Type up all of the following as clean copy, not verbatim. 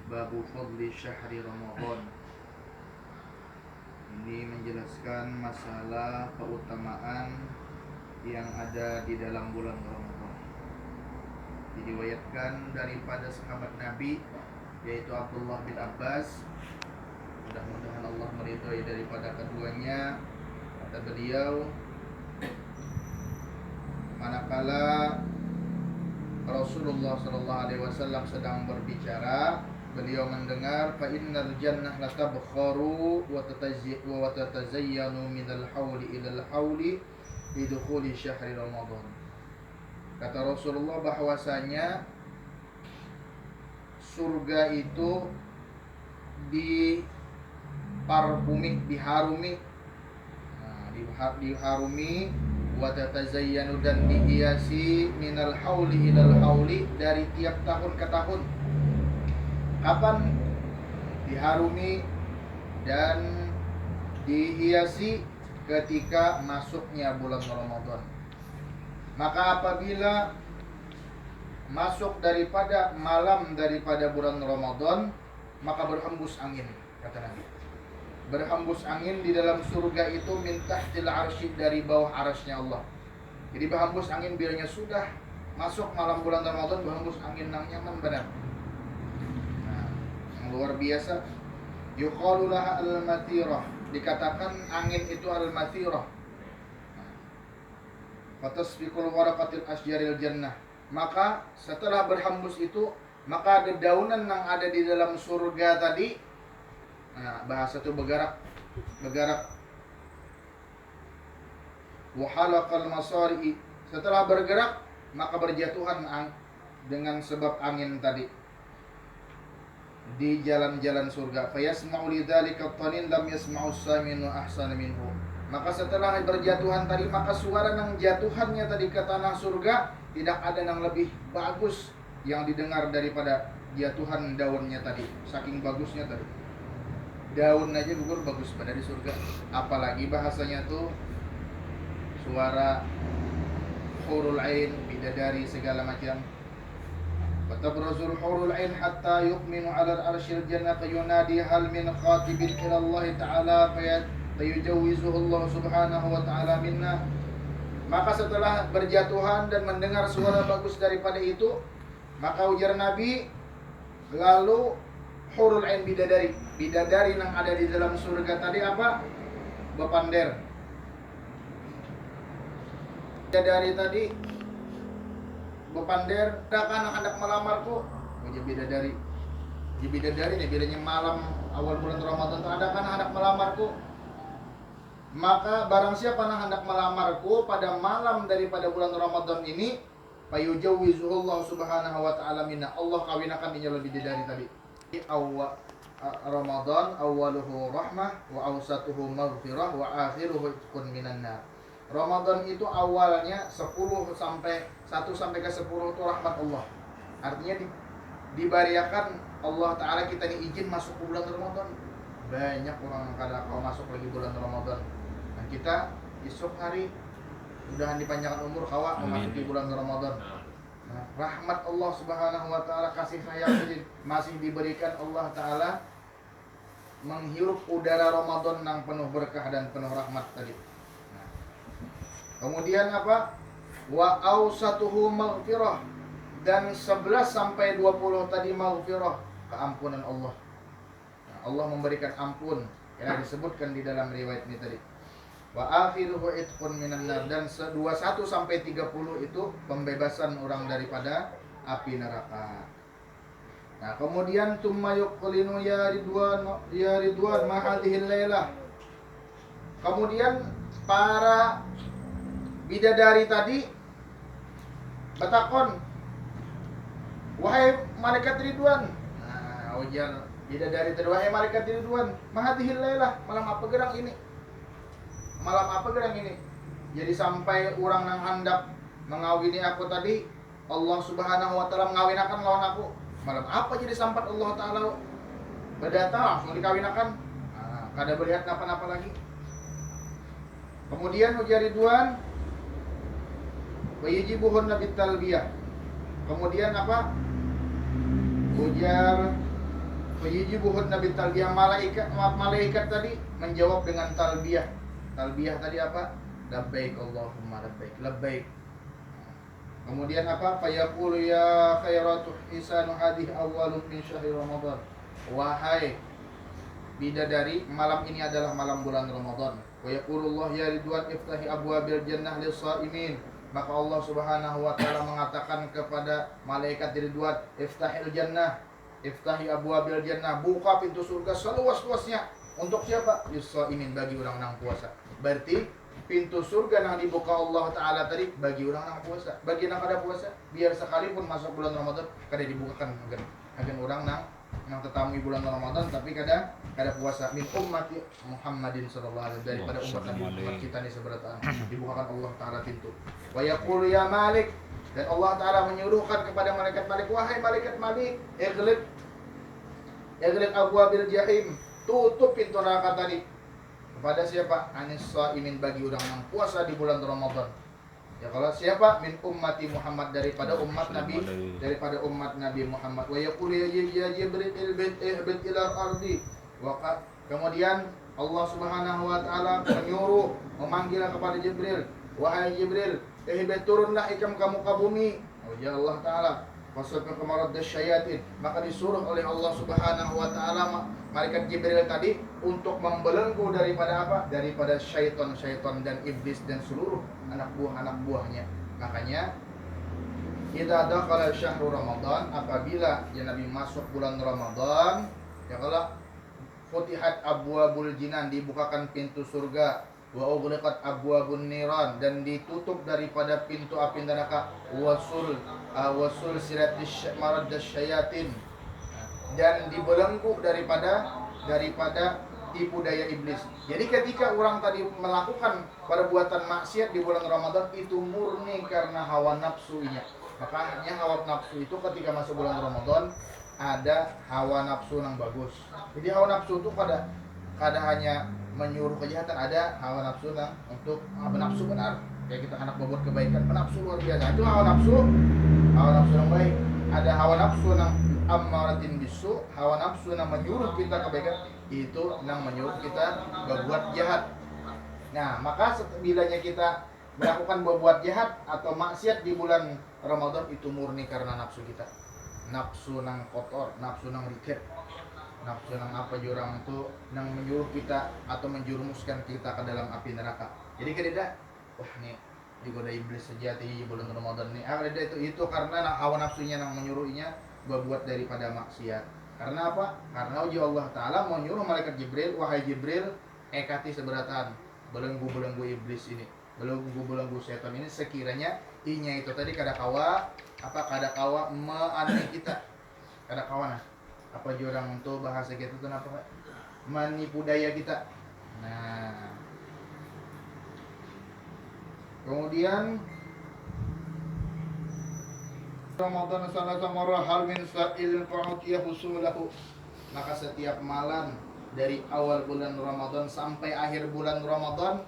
Babu fadli syahri Ramadan. Ini menjelaskan masalah keutamaan yang ada di dalam bulan Ramadan. Diriwayatkan daripada sahabat Nabi, yaitu Abdullah bin Abbas. Mudah-mudahan Allah meridhai daripada keduanya. Kata beliau, manakala Rasulullah SAW sedang berbicara, beliau mendengar fa innal jannah latabkharu wa tatazayyanu minal hauli ilal hauli lidukhuli syahri Ramadan. Kata Rasulullah bahwasanya surga itu diparfumi, diharumi, diharumi wa tatazayyanu dan dihiasi minal hauli ilal hauli, dari tiap tahun ke tahun. Kapan diharumi dan dihiasi? Ketika masuknya bulan Ramadan. Maka apabila masuk daripada malam daripada bulan Ramadan, maka berhembus angin, kata Nabi. Berhembus angin di dalam surga itu min tahtil arsy, dari bawah arasnya Allah. Jadi berhembus angin bilanya sudah masuk malam bulan Ramadan, berhembus angin yang nyaman benar. Nah, yang luar biasa. Yuqalu laha al-mathirah, dikatakan angin itu al-mathirah. Fatasbiqul waraqatil asjaril jannah. Maka setelah berhembus itu, maka dedaunan yang ada di dalam surga tadi, nah, bahasa itu bergerak. Wahalaqal masari, setelah bergerak maka berjatuhan dengan sebab angin tadi di jalan-jalan surga. Fayasma'u lidzalika at-tanin lam yasma'u as-saminu ahsana minhu. Maka setelah berjatuhan tadi, maka suara yang jatuhannya tadi ke tanah surga tidak ada yang lebih bagus yang didengar daripada jatuhan daunnya tadi. Saking bagusnya tadi. Daun aja gugur bagus pada di surga. Apalagi bahasanya tuh suara hurul ain, bidadari segala macam. Fatabrazul hurul ain hatta yuqminu 'ala al-arsyil jannah yunadi hal min khatibin ila Allah ta'ala fayujawwizuhu Allah subhanahu wa ta'ala minna. Maka setelah berjatuhan dan mendengar suara bagus daripada itu, maka ujar Nabi, lalu hurul ain, bidadari yang ada di dalam surga tadi apa? Bepander. Bidadari tadi bepander, kan hendak melamarku. Ujar bidadari. Di bidadari nih, bilanya malam awal bulan Ramadan ada kan hendak melamarku. Maka barang siapa yang hendak melamarku pada malam daripada bulan Ramadan ini, fayujawwizuhu Allah subhanahu wa ta'ala minna. Allah kawinakan dia lebih dari tadi. Awal Ramadan awaluhu rahmah wa awsatuhu maghfirah wa akhiruhu itqun minan nar. Ramadan itu awalnya 1 sampai ke 10 itu rahmat Allah. Artinya dibariakan Allah Ta'ala kita ini izin masuk ke bulan Ramadan. Banyak orang kada kau masuk lagi bulan Ramadan. Dan kita esok hari mudahan dipanjangkan umur kawa memasuki bulan Ramadan. Nah, rahmat Allah Subhanahu wa taala, kasih sayang masih diberikan Allah Ta'ala, menghirup udara Ramadan yang penuh berkah dan penuh rahmat tadi. Nah, kemudian apa? Wa awsatuhu maghfirah, dan 11 sampai 20 tadi maghfirah, keampunan Allah. Allah memberikan ampun, yang disebutkan di dalam riwayat ini tadi. Wa akhiruhu itqun minan nar, dan 21 sampai 30 itu pembebasan orang daripada api neraka. Nah, kemudian tsumma yuqlinu ya ridwan ma hadhil lailah. Kemudian para bidadari tadi bertakon, wahai malaikat Ridwan. Nah, ujar bidadari tadi, wahai malaikat Ridwan, mahadihil lailah, malam apa gerang ini? Malam apa gerang ini? Jadi sampai orang yang hendak mengawini aku tadi, Allah Subhanahu wa taala mengawinakan lawan aku. Malam apa jadi sampat Allah Ta'ala berdatang langsung dikawinakan? Nah, kada melihat apa-apa lagi. Kemudian ujar Ridwan, wa yajibuhunna bitalbiyah. Kemudian apa? Ujar Fayajibuhun nabi talbiyah, malaikat tadi menjawab dengan talbiyah. Talbiyah tadi apa? Labbaik Allahumma labbaik. Labbaik. Kemudian apa? Fayaqulu ya khairatu hisanu hadhihi awwalun min syahri Ramadan. Wahai bidadari, malam ini adalah malam bulan Ramadan. Wa yaqulullah ya ridwan iftahi abwabil jannah lis-shaimin. Maka Allah Subhanahu wa taala mengatakan kepada malaikat Ridwan, iftahil jannah, iftahi abwabil jannah, buka pintu surga seluas-luasnya. Untuk siapa? Lis-shaimin, bagi orang yang puasa. Berarti pintu surga yang dibuka Allah taala tadi bagi orang yang puasa. Bagi yang ada puasa, biar sekalipun masuk bulan Ramadan kada dibukakan agen orang yang tetamu bulan Ramadan tapi kada puasa. Min ummati Muhammadin sallallahu alaihi wasallam, daripada umat Nabi Muhammad kita ni seberatan dibukakan Allah taala pintu. Wa yaqulu ya Malik, dan Allah taala menyuruhkan kepada malaikat Malik, wahai malaikat Malik, ighliq abwabil jahim, tutup pintu neraka tadi. Kepada siapa? Anis shaimin, bagi orang yang puasa di bulan Ramadan. Ya kalau siapa? Min ummati Muhammad, daripada umat Nabi, daripada umat Nabi Muhammad. Wa yaqulu ya Jibril ihbit ila ardi. Kemudian Allah Subhanahu wa taala menyuruh, memanggil kepada Jibril, wahai Jibril, ihbit, turunlah ikam kamu ke bumi. Oh ya Allah taala, fasabqa kamarad syayatin, maka disuruh oleh Allah Subhanahu wa taala malaikat Jibril tadi untuk membelenggu daripada apa? Daripada syaitan dan iblis dan seluruh anak buahnya. Makanya idza dakhala syahrul Ramadan, apabila ya Nabi masuk bulan Ramadan, ya kalau futihat abwabul jinan, dibukakan pintu surga, wa ughliqat abwabun niran, dan ditutup daripada pintu api neraka, wasul siratis marad syayatin, dan dibelenggu daripada tipu daya iblis. Jadi ketika orang tadi melakukan perbuatan maksiat di bulan Ramadan, itu murni karena hawa nafsunya. Makanya hawa nafsu itu ketika masuk bulan Ramadan ada hawa nafsu yang bagus. Jadi hawa nafsu itu kada hanya menyuruh kejahatan, ada hawa nafsu yang untuk nafsu benar. Kayak kita anak berbuat kebaikan, nafsu luar biasa. Itu hawa nafsu yang baik. Ada hawa nafsu yang ammaratin bisu, hawa nafsu yang menyuruh kita kebaikan, itu yang menyuruh kita berbuat jahat. Nah, maka bilanya kita melakukan berbuat jahat atau maksiat di bulan Ramadan, itu murni karena nafsu kita. Nafsu nang kotor, nafsu nang riket, nafsu nang apa jurang itu nang menyuruh kita atau menjerumuskan kita ke dalam api neraka. Jadi kada, wah nih digoda iblis sejati di bulan Ramadan nih. Ada itu karena hawa nafsunya nang menyuruhnya berbuat daripada maksiat. Karena apa? Karena Allah taala menyuruh malaikat Jibril, wahai Jibril, ekati seberatan belenggu iblis ini, belenggu setan ini, sekiranya inya itu tadi kada kawa meaneh kita, kada kawa nah apa jurang untuk bahasa kita itu apa Pak? Menipu daya kita. Nah, kemudian Ramadan salasa marrah hal min sa'ilin fa'utiyah husulahu, maka setiap malam dari awal bulan Ramadan sampai akhir bulan Ramadan,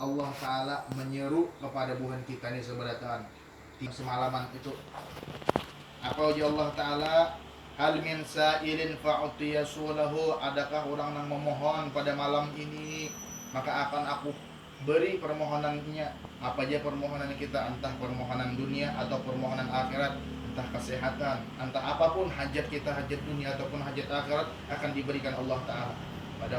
Allah Ta'ala menyeru kepada buhan kita ini seberatan semalaman itu. Apa uji Allah Ta'ala? Hal min sa'ilin fa'utiyah husulahu, adakah orang yang memohon pada malam ini, maka akan aku beri permohonannya. Apa aja permohonan kita, entah permohonan dunia atau permohonan akhirat, entah kesehatan, entah apapun hajat kita, hajat dunia ataupun hajat akhirat, akan diberikan Allah Ta'ala pada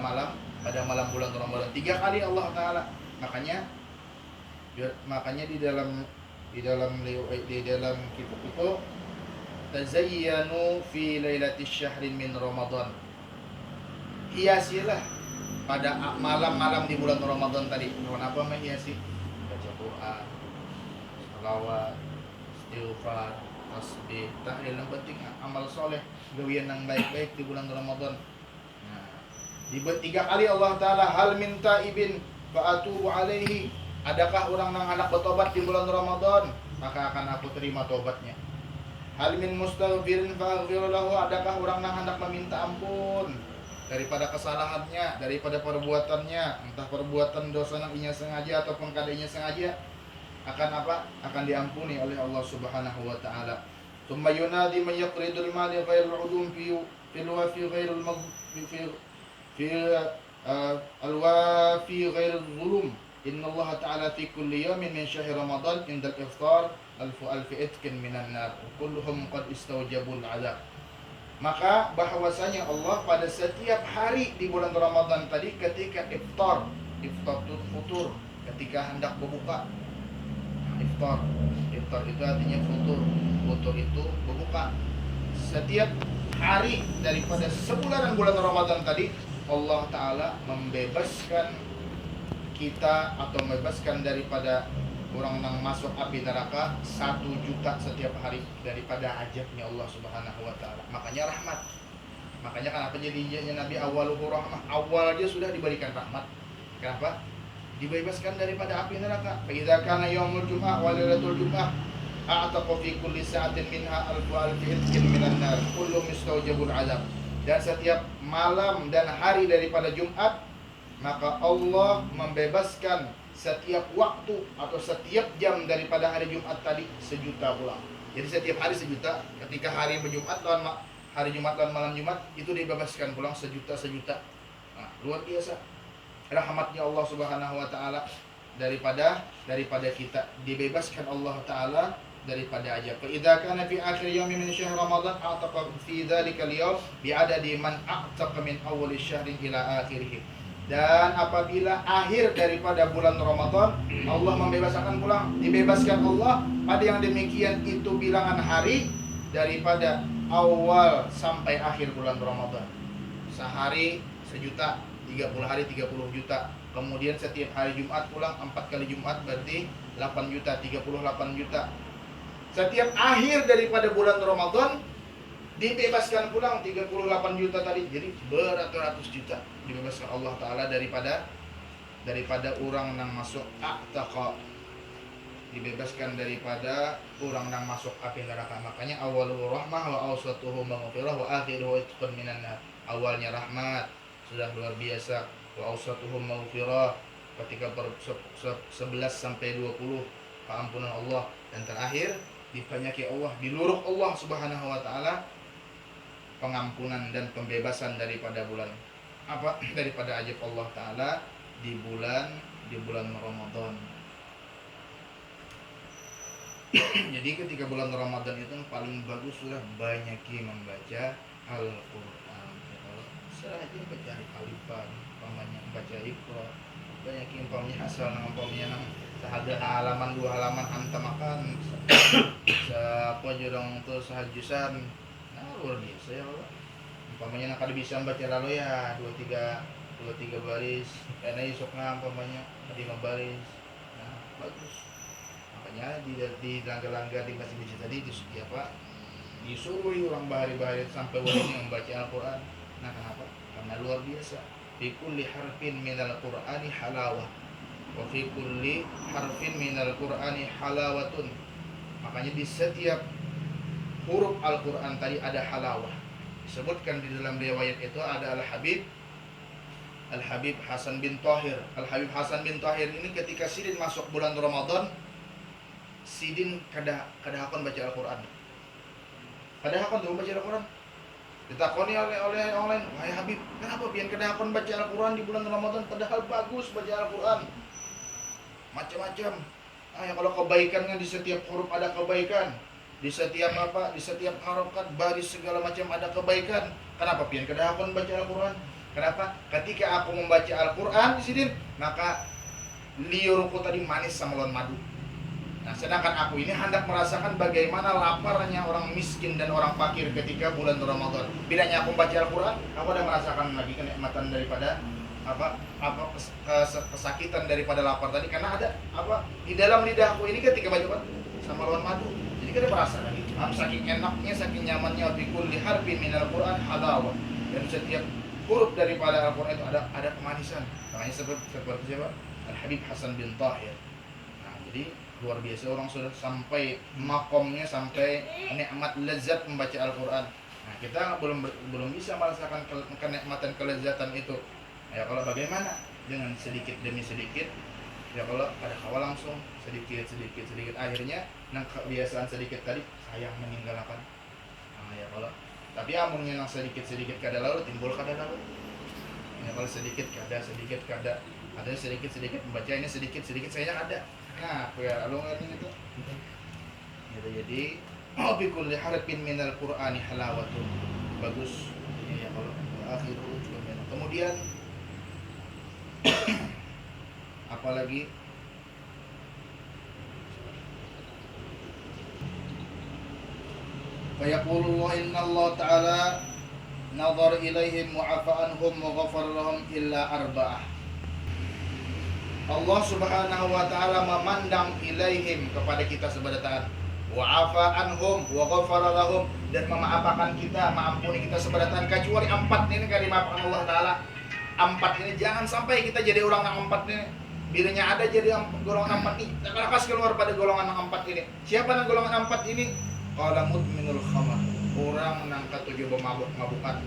malam bulan Ramadan 3 kali Allah Ta'ala. Makanya di dalam kitab itu, tazayyanu fi lailatis syahrin min Ramadan, hiasilah pada malam-malam di bulan Ramadan tadi. Kenapa menghiasi? Baca Quran, salawat, istighfar, tasbih, tahlil, yang penting amal soleh, gawian yang baik-baik di bulan Ramadan. Nah, di 3 kali Allah Ta'ala, hal minta ibin fa'atubu alaihi, adakah orang yang hendak bertobat di bulan Ramadan, maka akan aku terima tobatnya. Hal min mustaghfirin fa'aghfir lahu, adakah orang yang hendak meminta ampun daripada kesalahannya, daripada perbuatannya, entah perbuatan dosa yang inya sengaja ataupun kadanya sengaja, akan apa? Akan diampuni oleh Allah Subhanahu wa taala. Tsumma yunadi man yaqridul mali ghairul udum fil wafi ghairil fi al-wafi ghairil zulum. Inna Allah Ta'ala fi kulli yawmin min syahri Ramadan indal iftar alfi itkin minan nar kulluhum qad istawjabul azab. Maka bahwasanya Allah pada setiap hari di bulan Ramadan tadi ketika iftar itu futur, ketika hendak berbuka. Iftar itu artinya futur itu berbuka. Setiap hari daripada sebulan bulan Ramadan tadi Allah Ta'ala membebaskan kita atau membebaskan daripada orang yang masuk api neraka 1 juta setiap hari daripada ajabnya Allah Subhanahu wa Ta'ala. Makanya rahmat. Makanya kenapa jadinya Nabi awaluhu rahmah, awal dia sudah diberikan rahmat. Kenapa? Dibebaskan daripada api neraka. Fa idza kana yaumul jum'ah wa lailatul jum'ah a'taqa fi kulli sa'atin minha alfu itqin minan nar kullu mustawjabul azab. Dan setiap malam dan hari daripada Jumat maka Allah membebaskan setiap waktu atau setiap jam daripada hari Jumat tadi 1 juta pula. Jadi setiap hari 1 juta. Ketika hari Jumat lawan hari Jumat lawan malam Jumat itu dibebaskan pulang 1 juta. Nah, luar biasa rahmatnya Allah Subhanahu wa Ta'ala daripada kita, dibebaskan Allah Ta'ala daripada ajab. Fa idza kana fi akhir yawmin min syahr Ramadan a'taqa fi dzalika al-yawm bi'adadi man a'taqa min awwal syahrin ila akhirih. Dan apabila akhir daripada bulan Ramadan Allah dibebaskan Allah pada yang demikian itu bilangan hari daripada awal sampai akhir bulan Ramadan. Sehari 1 juta, 30 hari 30 juta. Kemudian setiap hari Jumat pulang 4 kali Jumat berarti 8 juta, 38 juta. Setiap akhir daripada bulan Ramadan dibebaskan pulang 38 juta tadi. Jadi beratus-ratus juta dibebaskan Allah Ta'ala daripada orang yang masuk a'taqa, dibebaskan daripada orang yang masuk api neraka. Makanya awalul rahmah wa awsatuhu maghfirah wa akhiruhu itqun minan nar. Awalnya rahmat sudah luar biasa, wa awsatuhu maghfirah ketika 11 sampai 20 keampunan Allah, dan terakhir dibanyaki Allah, diluruh Allah Subhanahu wa Ta'ala pengampunan dan pembebasan daripada daripada ajab Allah Ta'ala di bulan Ramadan. Jadi ketika bulan Ramadan itu paling bagus sudah banyak membaca Al-Quran. Saja baca Al-Ifan, baca Iqra, banyak umpamanya asal umpamanya sahada halaman 2 halaman hantam makan siapa jurang tuh sahajusan. Luar biasa ya Allah. Umpamanya nak bisa baca lalu ya 2-3 baris, karena isoknya umpamanya 5 baris. Nah, bagus. Makanya di langgar-langgar di masjid tadi disuruh orang bahari-bahari sampai wajibnya membaca Al-Quran. Nah, kenapa? Karena luar biasa. Fi kulli harfin minal Qur'ani halawah. Wa fi kulli harfin minal Qur'ani halawatun. Makanya di setiap huruf Al-Quran tadi ada halawah. Disebutkan di dalam riwayat itu ada Al-Habib Hasan bin Thahir. Al-Habib Hasan bin Thahir ini ketika Sidin masuk bulan Ramadan, Sidin kadahakon baca Al-Quran. Kadahakon tuh baca Al-Quran. Ditakoni oleh orang lain, "Wahai Habib, kenapa pian kadahakon baca Al-Quran di bulan Ramadan padahal bagus baca Al-Quran?" Macam-macam. Ya kalau kebaikan kan di setiap huruf ada kebaikan. Di setiap harokat baris segala macam ada kebaikan. Kenapa pian kadahakon baca Al-Quran? Kenapa? Ketika aku membaca Al-Quran di sini, maka liurku tadi manis sama lawan madu. Nah, sedangkan aku ini hendak merasakan bagaimana laparnya orang miskin dan orang fakir ketika bulan Ramadan. Bedanya aku membaca Al-Quran, aku ada merasakan lagi kenikmatan daripada kesakitan daripada lapar tadi, karena ada di dalam lidahku ini ketika baca sama lawan madu. Jadi kita merasa lagi saking enaknya, saking nyamannya. Bikul liharfin minal Quran halawah, dan setiap huruf daripada Al-Quran itu ada kemanisan. Makanya seperti siapa? Al-Habib Hasan bin Thahir. Nah, jadi luar biasa orang sudah sampai makomnya, sampai nikmat lezat membaca Al-Quran. Nah, kita belum bisa merasakan kenikmatan kelezatan itu. Ya kalau bagaimana? Dengan sedikit demi sedikit. Ya kalau pada awal langsung sedikit akhirnya kebiasaan sedikit tadi sayang meninggalkan. Nah, ya kalau Tapi amun yang sedikit-sedikit kada lalu timbul kada lalu. Ya kalau sedikit kada, ada sedikit membaca ini sedikit saya ada. Nah, ya alungan itu. Gitu, jadi bi kulli harfin minal Qur'ani halawatun. Bagus. Ya kalau akhiru kemudian apalagi fayaqulullah innallah ta'ala nadhar ilaihim wa'afa'anhum wa ghafar lahum illa arba'ah. Allah subhanahu wa ta'ala memandang ilaihim kepada kita sebadataan, wa'afa'anhum wa ghafar lahum, dan memaafkan kita, mengampuni kita sebadataan, kecuali 4 ini kan dimaafkan Allah ta'ala. 4 ini jangan sampai kita jadi orang yang 4 ini. Bilanya ada jadi golongan 4 ini, lekas keluar pada golongan yang 4 ini. Siapa yang golongan 4 ini? Qala mudminul khamar, orang yang ketujuh mabuk-mabukan.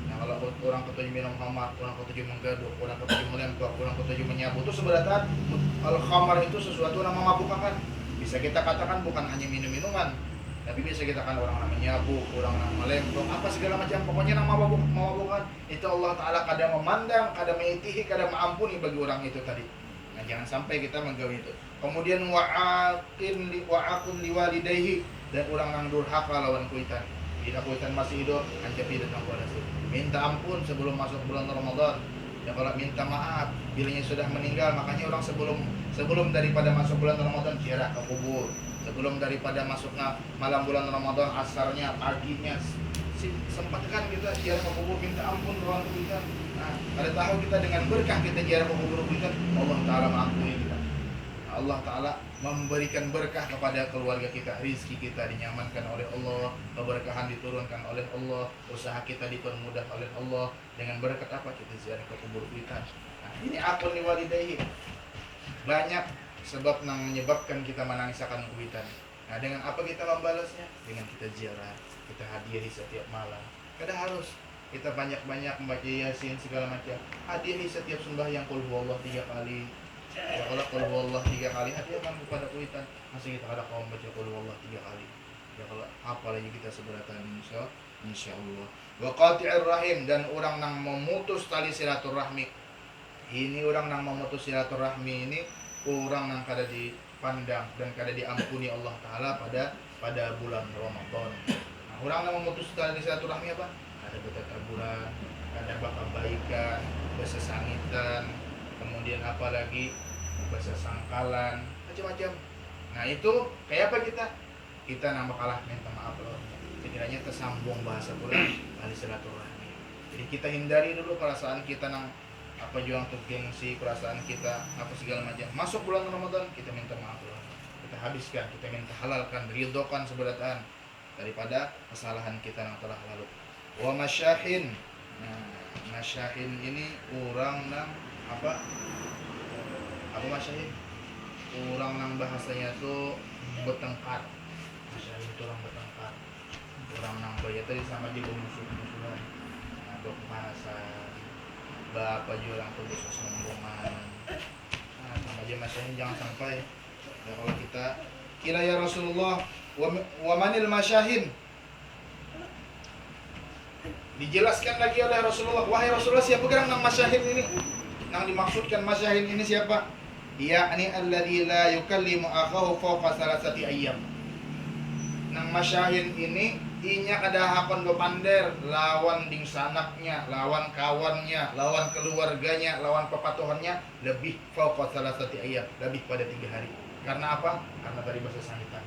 Nah, kalau orang ketujuh minum khamar, orang ketujuh menggaduh, orang ketujuh melempar, orang ketujuh menyabu, itu sebenarnya al khamar itu sesuatu yang memabukkan. Bisa kita katakan bukan hanya minum-minuman, tapi bisa kita katakan orang yang menyabu, orang yang melempar, apa segala macam, pokoknya yang memabukkan. Itu Allah Ta'ala kadang memandang, kadang mengitihi, kadang mengampuni bagi orang itu tadi. Nah, jangan sampai kita menggawi itu. Kemudian wa'akun liwalidayhi, dan orang yang durhaka lawan kuitan. Bila kuitan masih hidup, anjapi datang kepada sini. Minta ampun sebelum masuk bulan Ramadan. Ya kalau minta maaf bilanya sudah meninggal, makanya orang sebelum daripada masuk bulan Ramadan ziarah ke kubur. Sebelum daripada masuknya malam bulan Ramadan, asarnya, paginya, sempatkan kita ziarah ke kubur, minta ampun lawan kuitan. Nah, pada tahu kita dengan berkah kita ziarah ke kubur kuitan, Allah Ta'ala mengampuni kita. Allah Ta'ala memberikan berkah kepada keluarga kita, rizki kita dinyamankan oleh Allah, keberkahan diturunkan oleh Allah, usaha kita dipermudah oleh Allah. Dengan berkat apa? Kita ziarah ke kubur kita. Nah, ini akun liwalidayhi. Banyak sebab yang menyebabkan kita menangis akan kuitan. Nah, dengan apa kita membalasnya? Dengan kita ziarah, kita hadiahi setiap malam. Kada harus kita banyak-banyak membaca Yasin segala macam. Hadiahi setiap sembahyang qul huwallahu 3 kali. Ya kalau qul huwallahu 3 kali hadiahkan kepada kuitan. Masih kita ada kaum baca qul huwallahu 3 kali. Ya kalau apalagi kita seberatan insyaallah. Wa qati'ir rahim, dan orang yang memutus tali silaturahmi. Ini orang yang memutus silaturahmi ini orang yang kada dipandang dan kada diampuni Allah Ta'ala pada bulan Ramadan. Nah, orang yang memutus tali silaturahmi apa? Ada bertataburan, ada kebaikan, bersesangitan, kemudian apa lagi bersangkalan, macam-macam. Nah itu kayak apa kita nambah kalah minta maaf loh. Sekiranya tersambung bahasa pula tali silaturahmi. Jadi kita hindari dulu perasaan kita nang apa juang untuk gengsi, perasaan kita apa segala macam. Masuk bulan Ramadan kita minta maaf loh. Kita habiskan, kita minta halalkan, ridhokan seberataan daripada kesalahan kita yang telah lalu. Wa masyahin. Nah, masyahin ini orang nang apa masyahin? Orang nang bahasanya tuh bertengkar. Masyahin itu orang bertengkar. Orang nang bahaya tadi sama juga musuh-musuhan. Nah, berpanasan. Bapak juga orang tuh bisa sombongan. Nah, sama aja masyahin jangan sampai. Ya kalau kita kira ya Rasulullah wa manil masyahin. Dijelaskan lagi oleh Rasulullah, wahai Rasulullah, siapa gerak nang masyahin ini? Nang dimaksudkan masyahin ini siapa? Yakni alladzi la yukallimu akhahu fawqa salasati ayyam. Nang masyahin ini inya kada hakon bepander lawan ding sanaknya, lawan kawannya, lawan keluarganya, lawan pepatuhannya lebih fawqa salasati ayyam, lebih pada 3 hari. Karena apa? Karena tadi bahasa sanitan.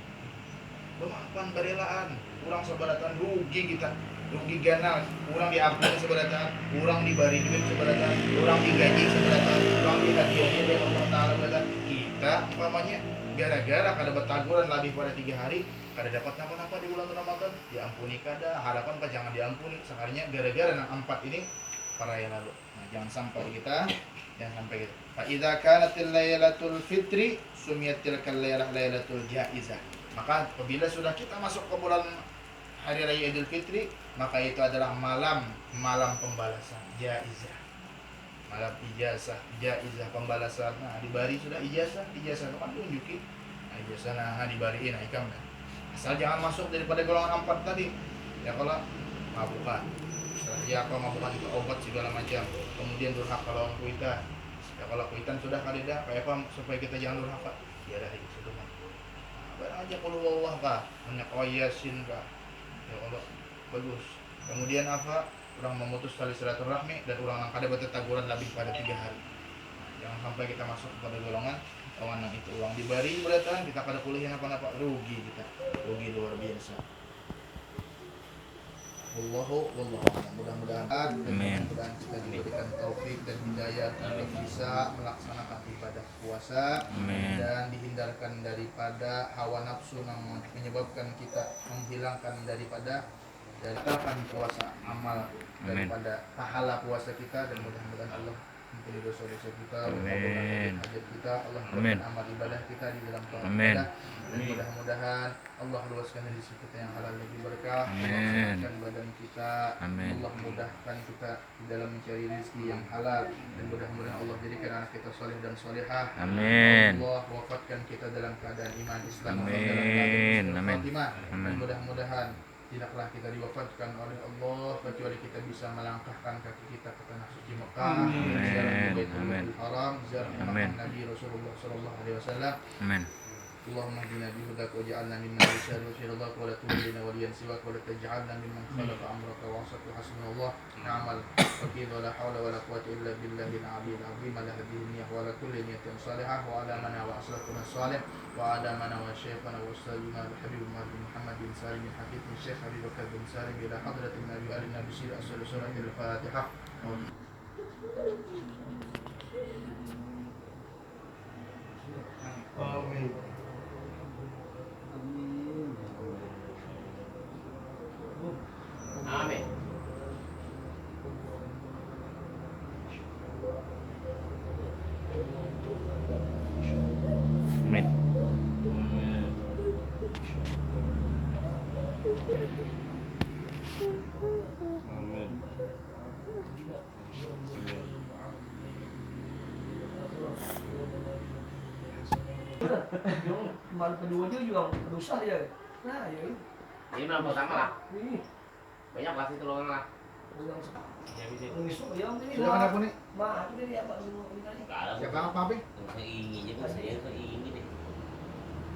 Bemaafan barelaan, urang sabaratan rugi kita. Rugi ganal, orang diampuni seberatan, orang diberi duit seberatan, orang digaji seberatan, orang dihadiahnya dari Allah Ta'ala seberatan. Kita umpamanya gara-gara kada bertaguran lebih pada 3 hari, kada dapat napa-napa di bulan Ramadan, diampuni kada, harapan apa jangan diampuni. Sekarangnya gara-gara nang 4 ini para yang lalu. Nah, jangan sampai kita. Fa idza kanatil lailatul fitri sumiyat tilkal lailatul jaizah. Maka apabila sudah kita masuk ke bulan hari raya Idul Fitri, maka itu adalah malam pembalasan, jaizah. Malam jaizah pembalasan. Nah, dibari sudah ijazah kapan tunjukin. Nah, ijazah nah dibariin ikam kan. Asal jangan masuk daripada golongan 4 tadi. Ya kalau mabuk-mabukan. Setelah dia apa mabukan itu obat segala macam. Kemudian durhaka lawan kuitan. Ya kalau kuitan sudah kali dah kayak apa supaya kita jangan durhaka. Ya dah itu sudah. Barang aja kalau Allah kah, banyak yasin kah. Ya Allah bagus. Kemudian apa? Orang memutus tali silaturahmi dan orang yang kada berteguran lebih pada 3 hari. Jangan sampai kita masuk kepada golongan kawan yang itu uang diberi beratan kita kada kuliah apa-apa rugi kita, rugi luar biasa. Wallahu mudah-mudahan mudah-mudahan kita diberikan taufik dan hidayah untuk bisa melaksanakan ibadah puasa. Amen. Dan dihindarkan daripada hawa nafsu yang menyebabkan kita menghilangkan daripada puasa amal daripada pahala puasa kita, dan mudah-mudahan Allah ampuni dosa-dosa kita, mengabulkan hajat kita, Allah berikan amal ibadah kita di dalam tahun kita, dan mudah-mudahan Allah luaskan rezeki kita yang halal lagi berkah, Allah selamatkan badan kita, Allah mudahkan kita di dalam mencari rezeki yang halal, dan mudah-mudahan Allah jadikan anak kita soleh dan solehah. Allah wafatkan kita dalam keadaan iman Islam, dalam keadaan Fatimah, dan mudah-mudahan tidaklah kita diwafatkan oleh Allah kecuali kita bisa melangkahkan kaki kita ke tanah suci Mekah, ziarah Baitul Haram, ziarah makam Nabi Rasulullah sallallahu alaihi wasallam. Amin. Allahumma hdina bihudaka waj'alna mimman yashhadu fi ridhaka wa la tudillina waliyan siwaka wa la taj'alna mimman khalaqa amraka wa asaka hasbunallah ni'mal wakil wa la hawla wa la quwwata illa billahil aliyyil azim. Ala hadhihi niyyah wa ala kulli niyyatin salihah wa ala man wa aslafuna salih wa ala man wa syekhana wa ustadina al-habib Muhammad bin Salim bin Hafid bin Syekh Habib Bakar bin Salim ila hadratin Nabi alina bisir asal suratil Fatihah. Amin. Amin. Amin. Malu kedua dia juga dosa dia. Nah, ya ini. Ini malam pertama lah. Ini. Banyak pasti tolongan lah. Ulang Ya bisa. ngisuk yang ini. Sudah kenapa nih? Mah, itu dia apa semua ini tadi. Enggak ada. Siapa apa, Pi? Yang ini jadi saya ini deh.